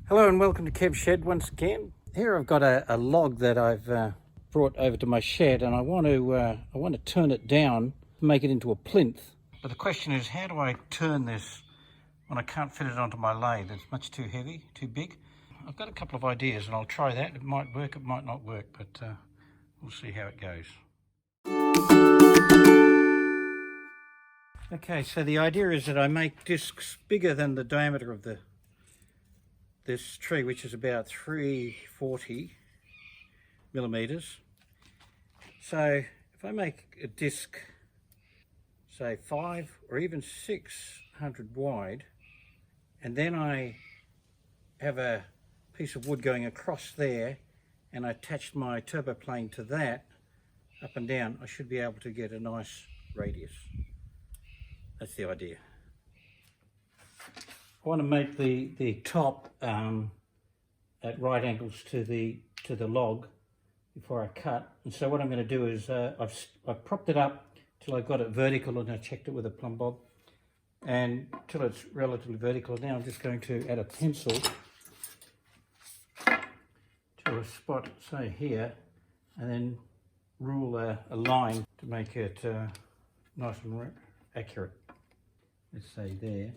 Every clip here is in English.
Hello and welcome to Kev's Shed once again. Here I've got a log that I've brought over to my shed, and I want to turn it down to make it into a plinth. But the question is, how do I turn this when I can't fit it onto my lathe? It's much too heavy, too big. I've got a couple of ideas and I'll try that. It might work, it might not work, but we'll see how it goes. Okay, so the idea is that I make discs bigger than the diameter of this tree, which is about 340 millimeters. So if I make a disc, say 5 or even 600 wide, and then I have a piece of wood going across there, and I attached my turbo plane to that, up and down, I should be able to get a nice radius. That's the idea. I want to make the top at right angles to the log before I cut. And so what I'm going to do is I've propped it up till I got it vertical, and I checked it with a plumb bob, and till it's relatively vertical. Now I'm just going to add a pencil to a spot, say here, and then rule a line to make it nice and accurate. Let's say there.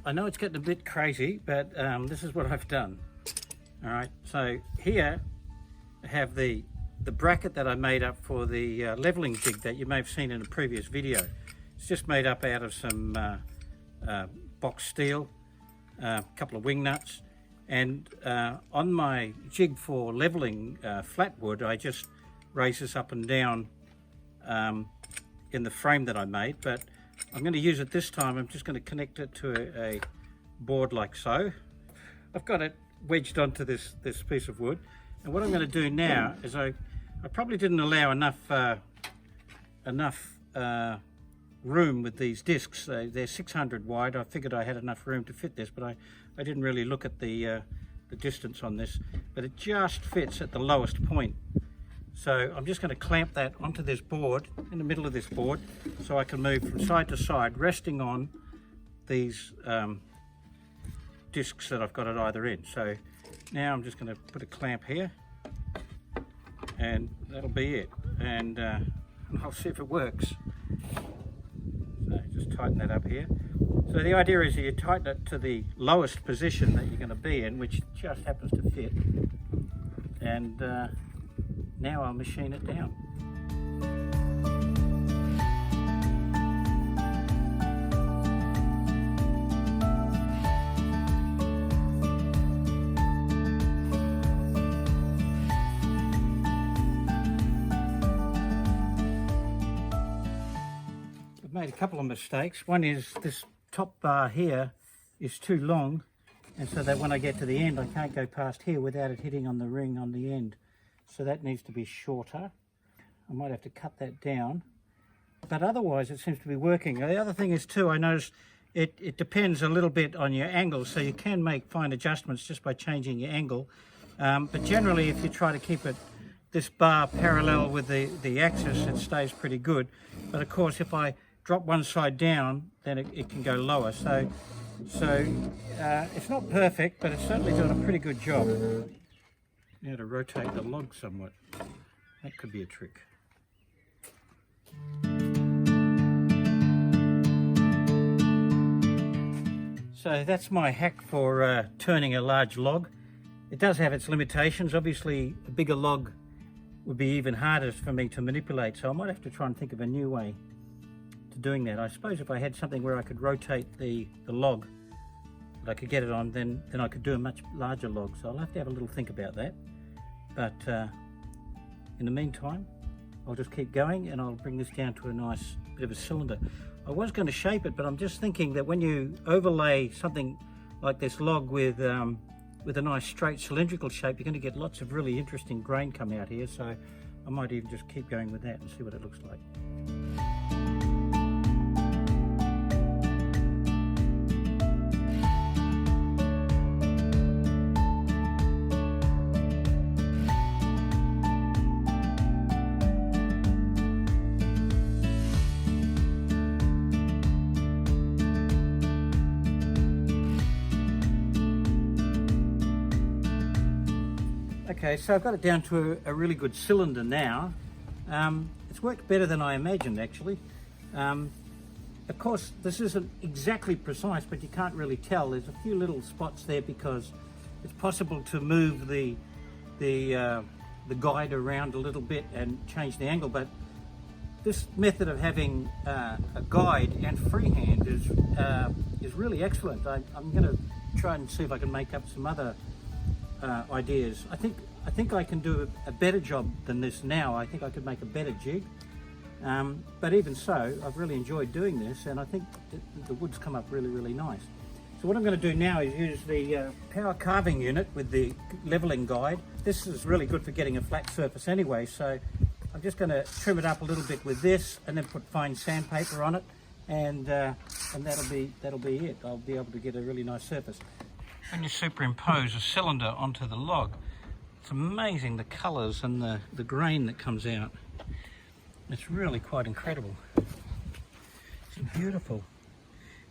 I know it's getting a bit crazy, but this is what I've done. All right, so here I have the bracket that I made up for the leveling jig that you may have seen in a previous video. It's just made up out of some box steel, a couple of wing nuts, and on my jig for leveling flat wood, I just raise this up and down in the frame that I made, but I'm going to use it this time. I'm just going to connect it to a board like so. I've got it wedged onto this piece of wood, and what I'm going to do now is I probably didn't allow enough room with these discs. They're 600 wide. I figured I had enough room to fit this, but I didn't really look at the distance on this, but it just fits at the lowest point. So I'm just going to clamp that onto this board, in the middle of this board, so I can move from side to side, resting on these discs that I've got at either end. So now I'm just going to put a clamp here, and that'll be it. And I'll see if it works. So just tighten that up here. So the idea is that you tighten it to the lowest position that you're going to be in, which just happens to fit. And now I'll machine it down. I've made a couple of mistakes. One is this top bar here is too long, and so that when I get to the end I can't go past here without it hitting on the ring on the end. So that needs to be shorter. I might have to cut that down, but otherwise it seems to be working. The other thing is too, I noticed it depends a little bit on your angle, so you can make fine adjustments just by changing your angle. But generally, if you try to keep this bar parallel with the axis, it stays pretty good. But of course, if I drop one side down, then it can go lower. So it's not perfect, but it's certainly doing a pretty good job. Now to rotate the log somewhat. That could be a trick. So that's my hack for turning a large log. It does have its limitations. Obviously, a bigger log would be even harder for me to manipulate, so I might have to try and think of a new way to doing that. I suppose if I had something where I could rotate the log, that I could get it on, then I could do a much larger log. So I'll have to have a little think about that. But in the meantime, I'll just keep going, and I'll bring this down to a nice bit of a cylinder. I was going to shape it, but I'm just thinking that when you overlay something like this log with a nice straight cylindrical shape, you're going to get lots of really interesting grain come out here. So I might even just keep going with that and see what it looks like. Okay, so I've got it down to a really good cylinder now. It's worked better than I imagined, actually. Of course, this isn't exactly precise, but you can't really tell. There's a few little spots there because it's possible to move the guide around a little bit and change the angle. But this method of having a guide and freehand is really excellent. I'm going to try and see if I can make up some other ideas. I think I can do a better job than this now. I think I could make a better jig. But even so, I've really enjoyed doing this, and I think the wood's come up really, really nice. So what I'm going to do now is use the power carving unit with the leveling guide. This is really good for getting a flat surface anyway, so I'm just going to trim it up a little bit with this and then put fine sandpaper on it, and that'll be it. I'll be able to get a really nice surface. When you superimpose a cylinder onto the log, it's amazing the colours and the grain that comes out. It's really quite incredible. Some beautiful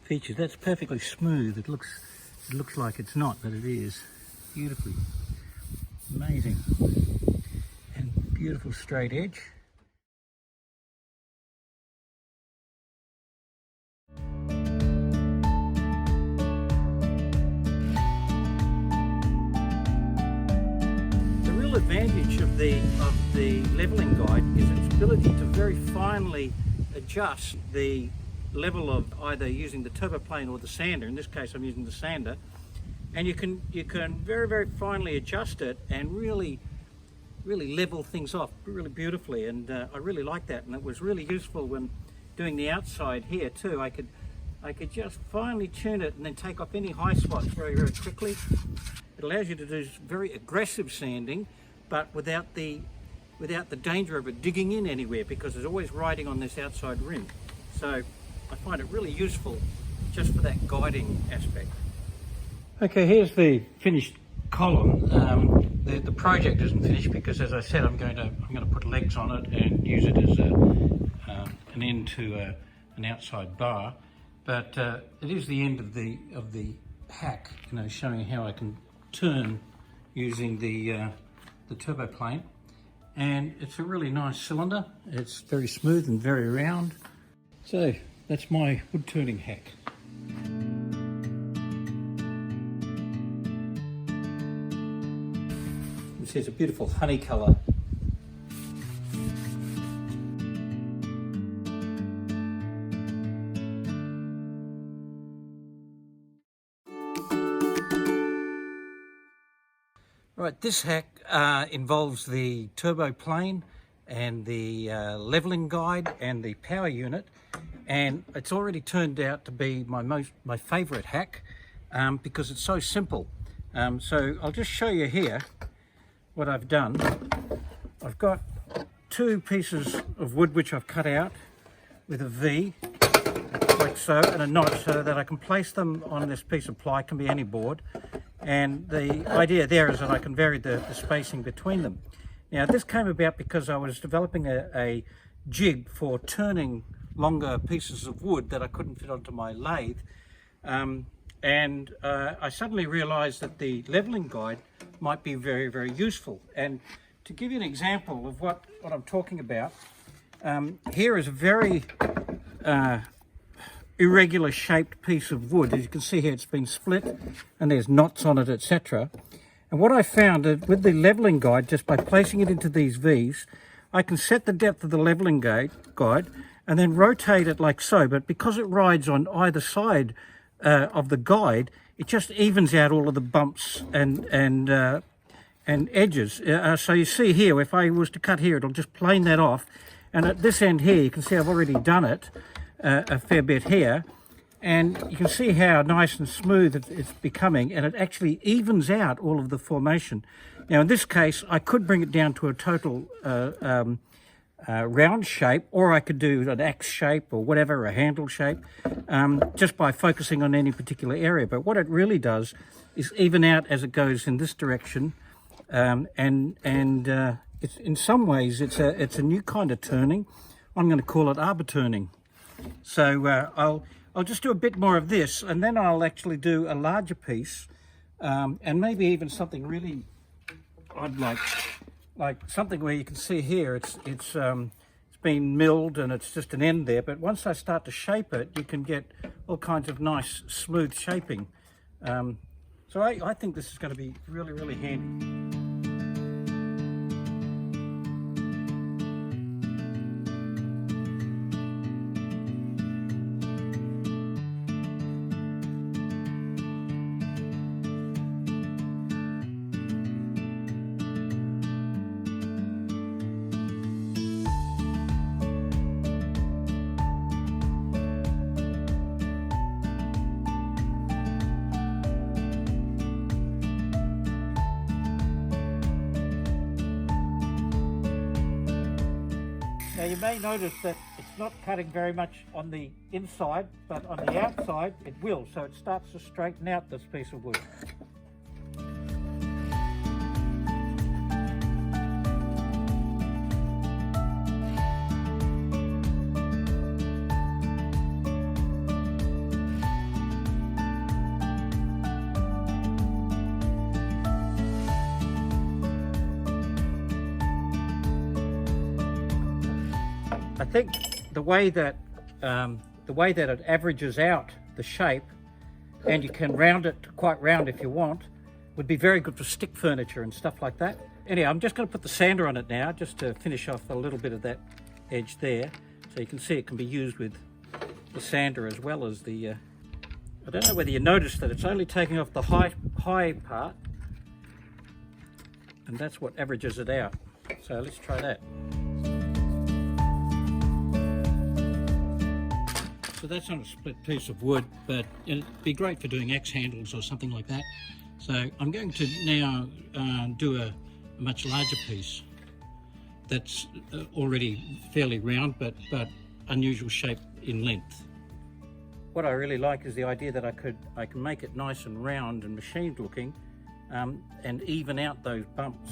features. That's perfectly smooth. It looks like it's not, but it is. Beautifully. Amazing. And beautiful straight edge. The real advantage of the leveling guide is its ability to very finely adjust the level of either using the turbo plane or the sander. In this case I'm using the sander, and you can very, very finely adjust it and really level things off really beautifully, and I really like that, and it was really useful when doing the outside here too. I could just finely tune it and then take off any high spots very, very quickly. It allows you to do very aggressive sanding, but without the danger of it digging in anywhere, because it's always riding on this outside rim. So I find it really useful just for that guiding aspect. Okay, here's the finished column. The project isn't finished because, as I said, I'm going to put legs on it and use it as an end to an outside bar. But it is the end of the hack, showing how I can turn using the turbo plane. And it's a really nice cylinder. It's very smooth and very round. So that's my wood turning hack. This is a beautiful honey colour. Right, this hack involves the turbo plane and the leveling guide and the power unit, and it's already turned out to be my favourite hack because it's so simple. So I'll just show you here what I've done. I've got two pieces of wood which I've cut out with a V, like so, and a notch, so that I can place them on this piece of ply. It can be any board. And the idea there is that I can vary the spacing between them. Now this came about because I was developing a jig for turning longer pieces of wood that I couldn't fit onto my lathe. I suddenly realized that the leveling guide might be very, very useful. And to give you an example of what I'm talking about, here is a very irregular shaped piece of wood. As you can see here, it's been split and there's knots on it, etc. And what I found is with the leveling guide, just by placing it into these V's, I can set the depth of the leveling guide and then rotate it like so. But because it rides on either side of the guide, it just evens out all of the bumps and edges. So you see here, if I was to cut here, it'll just plane that off. And at this end here, you can see I've already done it a fair bit here, and you can see how nice and smooth it's becoming, and it actually evens out all of the formation. Now in this case, I could bring it down to a total round shape, or I could do an axe shape or whatever, a handle shape, just by focusing on any particular area. But what it really does is even out as it goes in this direction, it's, in some ways it's a new kind of turning. I'm going to call it arbor turning. So I'll just do a bit more of this, and then I'll actually do a larger piece, and maybe even something really I'd like something where you can see here it's been milled and it's just an end there, but once I start to shape it, you can get all kinds of nice smooth shaping. So I think this is going to be really, really handy. Now you may notice that it's not cutting very much on the inside, but on the outside it will, so it starts to straighten out this piece of wood. I think the way that it averages out the shape, and you can round it quite round if you want, would be very good for stick furniture and stuff like that. Anyway, I'm just going to put the sander on it now, just to finish off a little bit of that edge there. So you can see it can be used with the sander as well as the, I don't know whether you noticed that it's only taking off the high part, and that's what averages it out. So let's try that. So that's on a split piece of wood, but it'd be great for doing axe handles or something like that. So I'm going to now do a much larger piece that's already fairly round, but unusual shape in length. What I really like is the idea that I can make it nice and round and machined looking, and even out those bumps.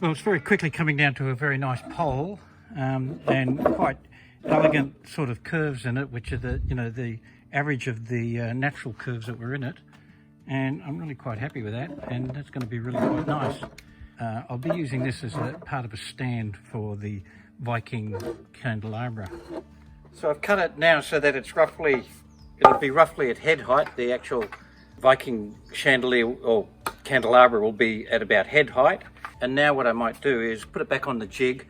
Well, it's very quickly coming down to a very nice pole, and quite elegant sort of curves in it, which are the average of the natural curves that were in it. And I'm really quite happy with that, and that's going to be really quite nice. I'll be using this as a part of a stand for the Viking candelabra. So I've cut it now so that it'll be roughly at head height. The actual Viking chandelier or candelabra will be at about head height. And now what I might do is put it back on the jig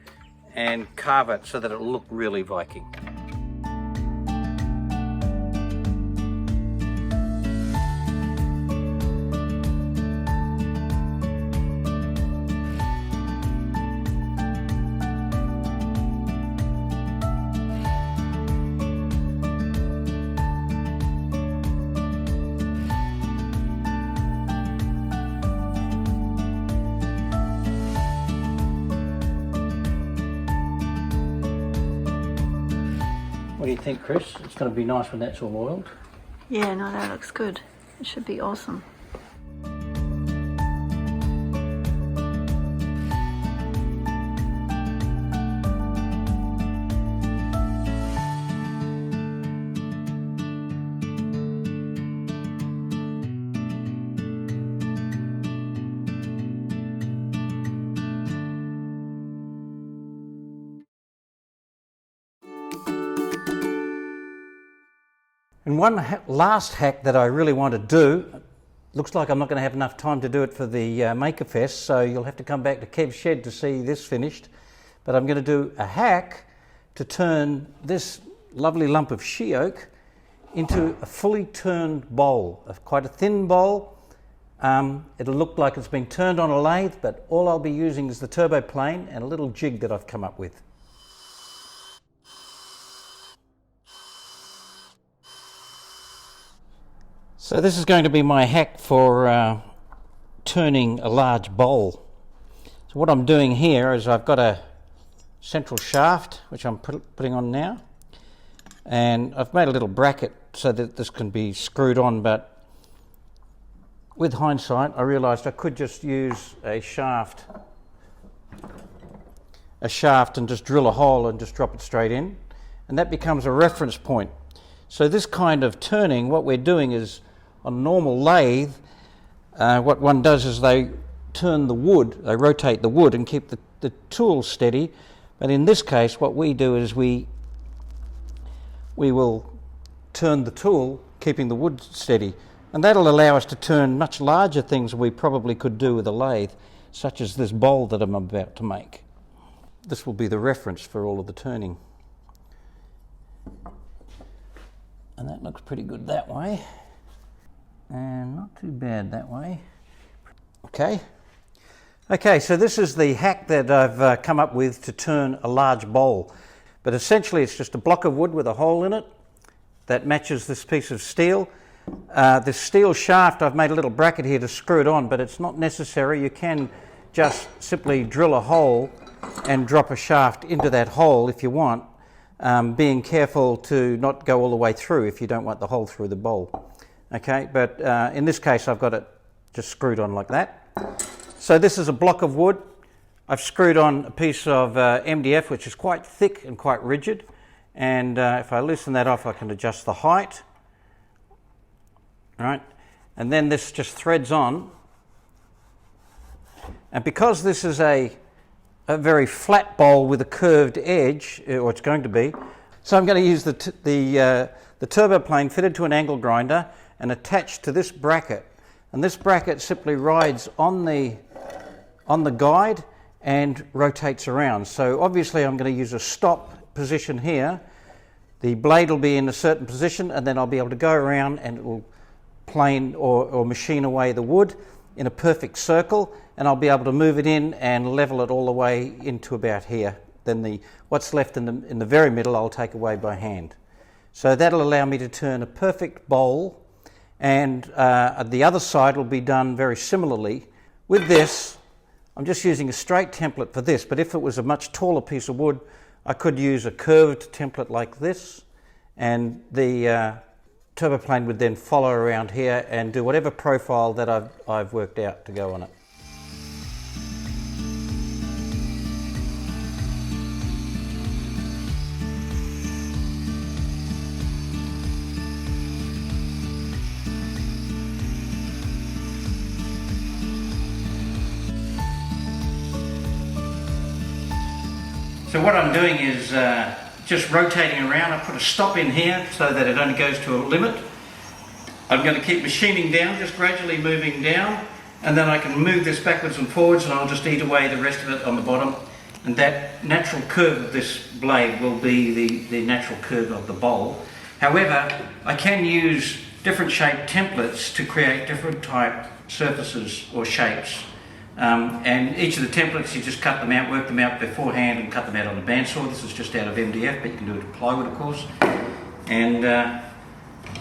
and carve it so that it'll look really Viking. What do you think, Chris? It's going to be nice when that's all oiled. Yeah, no, that looks good. It should be awesome. And one last hack that I really want to do, looks like I'm not going to have enough time to do it for the MakerFest, so you'll have to come back to Kev's shed to see this finished. But I'm going to do a hack to turn this lovely lump of she oak into a fully turned bowl, quite a thin bowl. It'll look like it's been turned on a lathe, but all I'll be using is the turbo plane and a little jig that I've come up with. So this is going to be my hack for turning a large bowl. So what I'm doing here is I've got a central shaft which I'm putting on now, and I've made a little bracket so that this can be screwed on, but with hindsight I realised I could just use a shaft and just drill a hole and just drop it straight in, and that becomes a reference point. So this kind of turning, what we're doing is, on a normal lathe, what one does is they turn the wood, they rotate the wood and keep the tool steady. But in this case, what we do is we will turn the tool, keeping the wood steady. And that'll allow us to turn much larger things than we probably could do with a lathe, such as this bowl that I'm about to make. This will be the reference for all of the turning. And that looks pretty good that way. And not too bad that way. Okay, so this is the hack that I've come up with to turn a large bowl. But essentially it's just a block of wood with a hole in it that matches this piece of steel. This steel shaft, I've made a little bracket here to screw it on, but it's not necessary. You can just simply drill a hole and drop a shaft into that hole if you want, being careful to not go all the way through if you don't want the hole through the bowl. Okay, but in this case I've got it just screwed on like that. So this is a block of wood. I've screwed on a piece of MDF which is quite thick and quite rigid, and if I loosen that off I can adjust the height. All right, and then this just threads on, and because this is a very flat bowl with a curved edge, or it's going to be, so I'm going to use the turbo plane fitted to an angle grinder and attached to this bracket, and this bracket simply rides on the guide and rotates around. So obviously I'm going to use a stop position here. The blade will be in a certain position, and then I'll be able to go around and it will plane or machine away the wood in a perfect circle, and I'll be able to move it in and level it all the way into about here. Then what's left in the very middle I'll take away by hand. So that'll allow me to turn a perfect bowl, and the other side will be done very similarly. With this, I'm just using a straight template for this, but if it was a much taller piece of wood I could use a curved template like this, and the turbo plane would then follow around here and do whatever profile that I've worked out to go on it. So what I'm doing is just rotating around. I put a stop in here so that it only goes to a limit. I'm going to keep machining down, just gradually moving down, and then I can move this backwards and forwards, and I'll just eat away the rest of it on the bottom. And that natural curve of this blade will be the natural curve of the bowl. However, I can use different shaped templates to create different type surfaces or shapes. And each of the templates, you just cut them out, work them out beforehand and cut them out on a bandsaw. This is just out of MDF, but you can do it with plywood, of course. And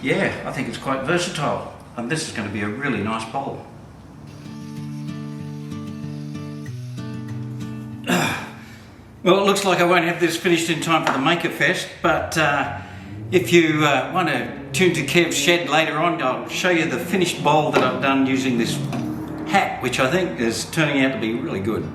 yeah, I think it's quite versatile, and this is going to be a really nice bowl. Well, it looks like I won't have this finished in time for the MakerFest, but if you want to tune to Kev's shed later on, I'll show you the finished bowl that I've done using this hack, which I think is turning out to be really good.